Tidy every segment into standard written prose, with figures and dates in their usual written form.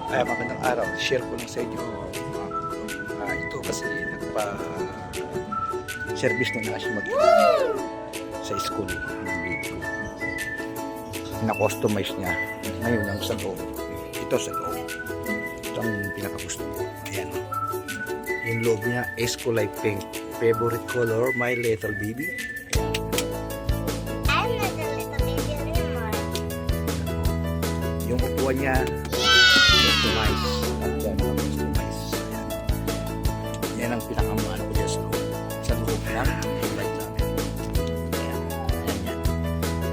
Ay, magandang araw. Share ko lang sa inyo. Ito kasi nagpa-service na siya sa school ng baby ko. Na-customize niya. Ngayon ang sa loob. Ito sa loob. Ito ang pinakagusto ko. Ayan. Yung loob niya is kulay pink. Favorite color, my little baby. I'm not a little baby anymore. Yung upuan niya, customize. Yan ang customize. Ayan. Yan ang pinakamaan ko dyan sa loob. Sa loob lang, kulay namin. Ayan. Ayan yan.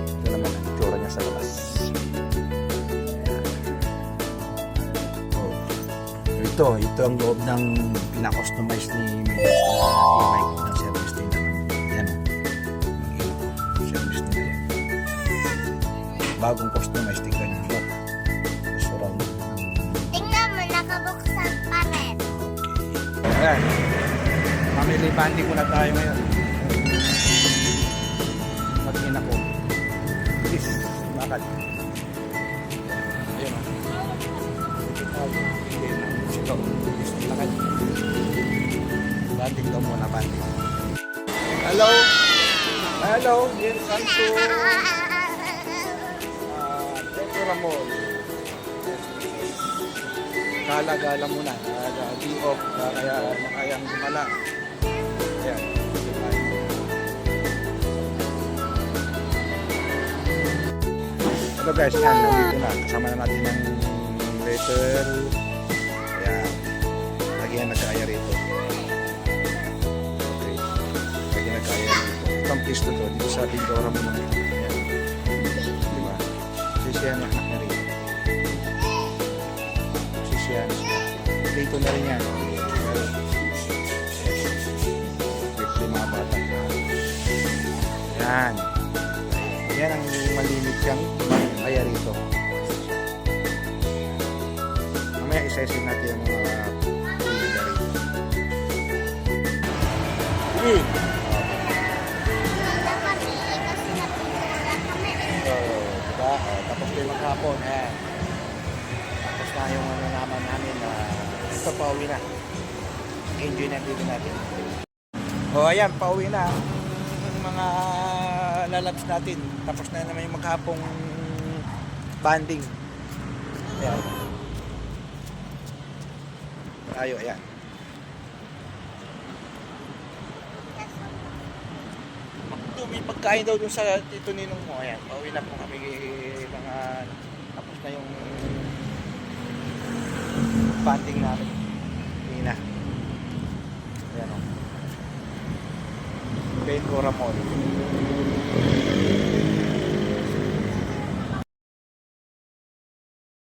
Ito naman ang itsura niya sa labas. Ayan. Oh. Ito ang loob ng pinakustomize ni Mike ng service din naman. Ayan. Service din yan. Bagong customize din ganyan. Restaurant. Tingnan mo, nakabuksan pa rin. Ayan. Family bonding muna tayo ngayon. Mag-ina ko. Please, bakit? Ayan o. Ito. Bakit? Bonding daw muna, bonding. Hello? Hello? Yes, Santo. Teko Ramon. Gala-gala muna. Day off. Kaya nakayang gumala. Ayan. Hello guys, yan. Nandito na. Kasama na natin ang Rachel. Ayan. Lagi yan nagkaya rito. Okay. Lagi nagkaya rito. Itong pisto to. Dito sa Bindora mo naman. Ayan. Diba? Sisiyan na anak na rito. Sisiyan. Dito na rin yan. Dito yung mga bata. Yan. Yan ang malimit siyang kaya rito. Mamaya isa-isin natin yung mga pili na rito. Sige! Wala kami kasi napinala kami. Diba? Tapos kayo maghapon. Ayan. Tapos na yung ano namin na ito pauwi na. Enjoy na dito natin. Ayan, pauwi na. Yung mga lalabs natin. Tapos na naman yung maghapong banding. Ayan. Tayo, ayan. May pagkain daw dun sa tito ninong mo. Ayan, pauwi na po kami mga tapos na yung banding namin. Hindi na. Ayan o. Bendora Mall.